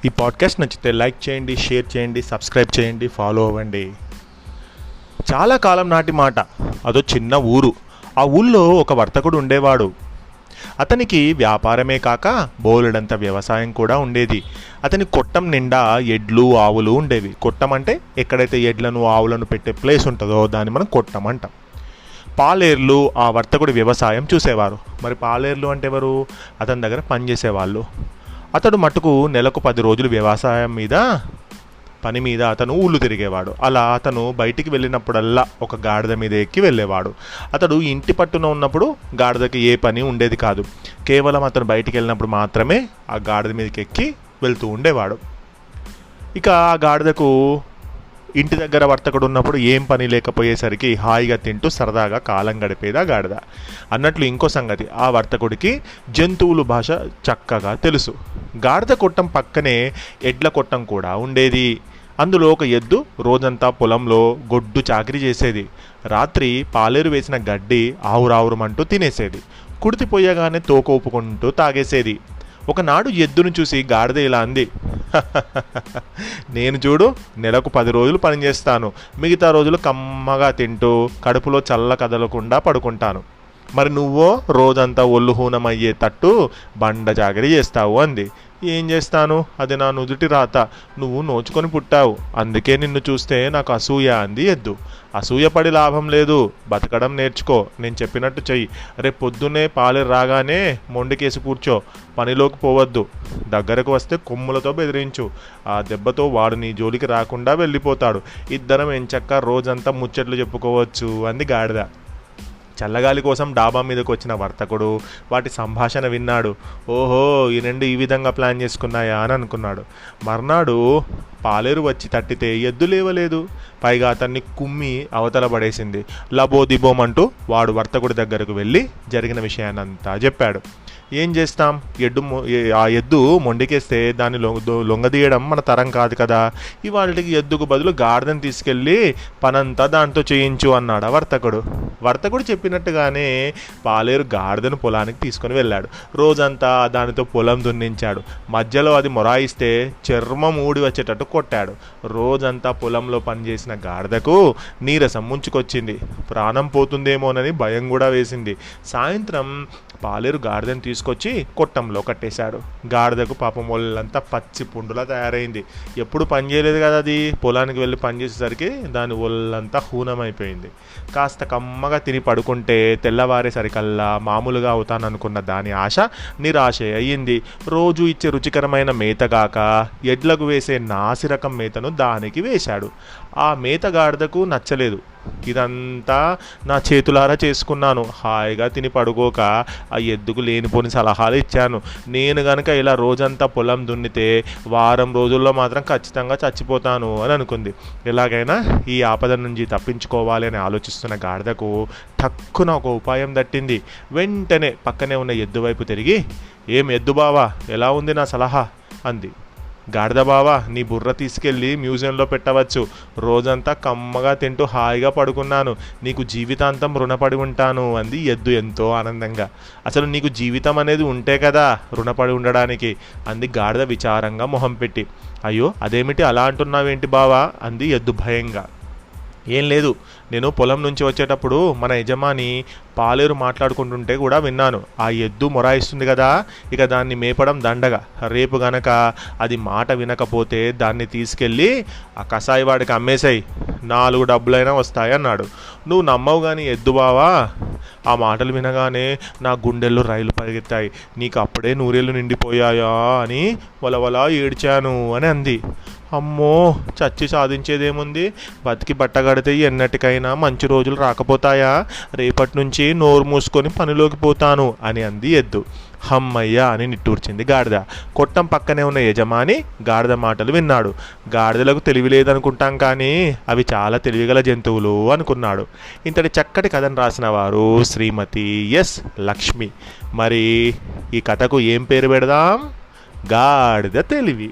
ఈ పాడ్కాస్ట్ నచ్చితే లైక్ చేయండి, షేర్ చేయండి, సబ్స్క్రైబ్ చేయండి, ఫాలో అవ్వండి. చాలా కాలం నాటి మాట. అదో చిన్న ఊరు. ఆ ఊళ్ళో ఒక వర్తకుడు ఉండేవాడు. అతనికి వ్యాపారమే కాక బోలెడంత వ్యవసాయం కూడా ఉండేది. అతని కొట్టం నిండా ఎడ్లు, ఆవులు ఉండేవి. కొట్టం అంటే ఎక్కడైతే ఎడ్లను, ఆవులను పెట్టే ప్లేస్ ఉంటుందో దాన్ని మనం కొట్టం అంటాం. పాలేర్లు ఆ వర్తకుడి వ్యవసాయం చూసేవారు. మరి పాలేర్లు అంటే ఎవరు? అతని దగ్గర పనిచేసేవాళ్ళు. అతడు మటుకు నెలకు 10 రోజులు వ్యవసాయం పని మీద అతను ఊళ్ళు తిరిగేవాడు. అలా అతను బయటికి వెళ్ళినప్పుడల్లా ఒక గాడిద మీద ఎక్కి వెళ్ళేవాడు. అతడు ఇంటి పట్టున ఉన్నప్పుడు గాడిదకి ఏ పని ఉండేది కాదు. కేవలం అతను బయటికి వెళ్ళినప్పుడు మాత్రమే ఆ గాడిద మీదకి ఎక్కి వెళ్తూ ఉండేవాడు. ఇక ఆ గాడిదకు ఇంటి దగ్గర వర్తకుడు ఉన్నప్పుడు ఏం పని లేకపోయేసరికి హాయిగా తింటూ సరదాగా కాలం గడిపేదా గాడిద. అన్నట్లు ఇంకో సంగతి, ఆ వర్తకుడికి జంతువుల భాష చక్కగా తెలుసు. గాడిద కొట్టం పక్కనే ఎడ్ల కొట్టం కూడా ఉండేది. అందులో ఒక ఎద్దు రోజంతా పొలంలో గొడ్డు చాకిరీ చేసేది. రాత్రి పాలేరు వేసిన గడ్డి ఆవురావురమంటూ తినేసేది. కుడితిపోయగానే తోక ఊపుకుంటూ తాగేసేది. ఒకనాడు ఎద్దును చూసి గాడిద ఇలా అంది, నేను చూడు, నెలకు 10 రోజులు పనిచేస్తాను, మిగతా రోజులు కమ్మగా తింటూ కడుపులో చల్ల కదలకుండా పడుకుంటాను. మరి నువ్వో రోజంతా ఒళ్ళు హూనమయ్యే తట్టు బండ జాగరి చేస్తావు అంది. ఏం చేస్తాను, అది నా నుదుటి రాత, నువ్వు నోచుకొని పుట్టావు, అందుకే నిన్ను చూస్తే నాకు అసూయ అంది ఎద్దు. అసూయపడి లాభం లేదు, బతకడం నేర్చుకో, నేను చెప్పినట్టు చెయ్యి. రేపు పొద్దున్నే పాలు రాగానే మొండికేసి కూర్చో, పనిలోకి పోవద్దు, దగ్గరకు వస్తే కొమ్ములతో బెదిరించు, ఆ దెబ్బతో వాడు నీ జోలికి రాకుండా వెళ్ళిపోతాడు. ఇద్దరం ఎంచక్క రోజంతా ముచ్చట్లు చెప్పుకోవచ్చు అంది గాడిద. చల్లగాలి కోసం డాబా మీదకి వచ్చిన వర్తకుడు వాటి సంభాషణ విన్నాడు. ఓహో, ఈ రెండు ఈ విధంగా ప్లాన్ చేసుకున్నాయా అని అనుకున్నాడు. మర్నాడు పాలేరు వచ్చి తట్టితే ఎద్దు లేవలేదు. పైగా అతన్ని కుమ్మి అవతల పడేసింది. లబోదిబోమంటూ వాడు వర్తకుడి దగ్గరకు వెళ్ళి జరిగిన విషయాన్నంతా చెప్పాడు. ఏం చేస్తాం, ఆ ఎద్దు మొండికేస్తే దాన్ని లొంగదీయడం మన తరం కాదు కదా. ఇవాళకి ఎద్దుకు బదులు గాడిదని తీసుకెళ్ళి పనంతా దాంతో చేయించు అన్నాడు వర్తకుడు చెప్పినట్టుగానే పాలేరు గాడిదను పొలానికి తీసుకొని వెళ్ళాడు. రోజంతా దానితో పొలం దున్నించాడు. మధ్యలో అది మొరాయిస్తే చర్మం ఊడి వచ్చేటట్టు కొట్టాడు. రోజంతా పొలంలో పనిచేసిన గాడిదకు నీరసం ముంచుకొచ్చింది. ప్రాణం పోతుందేమోనని భయం కూడా వేసింది. సాయంత్రం పాలేరు గాడిదను తీసుకొచ్చి కొట్టంలో కట్టేశాడు. గాడిదకు పాపం ఒళ్ళంతా పచ్చి పుండులా తయారైంది. ఎప్పుడు పని చేయలేదు కదా అది. పొలానికి వెళ్ళి పనిచేసేసరికి దాని ఒళ్ళంతా హూనమైపోయింది. కాస్త కమ్మగా తిని పడుకుంటే తెల్లవారేసరికల్లా మామూలుగా అవుతాననుకున్న దాని ఆశ నిరాశ అయ్యింది. రోజు ఇచ్చే రుచికరమైన మేతగాక ఎడ్లకు వేసే నాసిరకం మేతను దానికి వేశాడు. ఆ మేత గాడిదకు నచ్చలేదు. ఇదంతా నా చేతులారా చేసుకున్నాను, హాయిగా తిని పడుకోక ఆ ఎద్దుకు లేనిపోని సలహాలు ఇచ్చాను. నేను గనక ఇలా రోజంతా పొలం దున్నితే వారం రోజుల్లో మాత్రం ఖచ్చితంగా చచ్చిపోతాను అని అనుకుంది. ఎలాగైనా ఈ ఆపద నుంచి తప్పించుకోవాలి అని ఆలోచిస్తున్న గాడిదకు టక్కున ఒక ఉపాయం దట్టింది. వెంటనే పక్కనే ఉన్న ఎద్దు వైపు తిరిగి, ఏం ఎద్దు బావా, ఎలా ఉంది నా సలహా అంది. గాడిద బావా, నీ బుర్ర తీసుకెళ్ళి మ్యూజియంలో పెట్టవచ్చు, రోజంతా కమ్మగా తింటూ హాయిగా పడుకున్నాను, నీకు జీవితాంతం రుణపడి ఉంటాను అంది ఎద్దు ఎంతో ఆనందంగా. అసలు నీకు జీవితం అనేది ఉంటే కదా రుణపడి ఉండడానికి అంది గాడిద విచారంగా మొహం పెట్టి. అయ్యో, అదేమిటి అలా అంటున్నావేంటి బావా అంది ఎద్దు భయంగా. ఏం లేదు, నేను పొలం నుంచి వచ్చేటప్పుడు మన యజమాని పాలేరు మాట్లాడుకుంటుంటే కూడా విన్నాను. ఆ ఎద్దు మొరాయిస్తుంది కదా, ఇక దాన్ని మేపడం దండగా. రేపు గనక అది మాట వినకపోతే దాన్ని తీసుకెళ్ళి ఆ కసాయి వాడికి అమ్మేసాయి, 4 డబ్బులైనా వస్తాయన్నాడు. నువ్వు నమ్మవు కానీ ఎద్దు బావా, ఆ మాటలు వినగానే నా గుండెల్లో రైలు పరిగెత్తాయి. నీకు అప్పుడే 100 ఏళ్ళు నిండిపోయాయా అని వలవలా ఏడ్చాను అని అంది. అమ్మో, చచ్చి సాధించేదేముంది, బతికి బట్టగడితే ఎన్నటికైనా మంచి రోజులు రాకపోతాయా, రేపటి నుంచి నోరు మూసుకొని పనిలోకి పోతాను అని అంది ఎద్దు. హమ్మయ్య అని నిట్టూర్చింది గాడిద. కొట్టం పక్కనే ఉన్న యజమాని గాడిద మాటలు విన్నాడు. గాడిదలకు తెలివి లేదనుకుంటాం కానీ అవి చాలా తెలివిగల జంతువులు అనుకున్నాడు. ఇంతటి చక్కటి కథను రాసిన వారు శ్రీమతి ఎస్ లక్ష్మి. మరి ఈ కథకు ఏం పేరు పెడదాం? గాడిద తెలివి.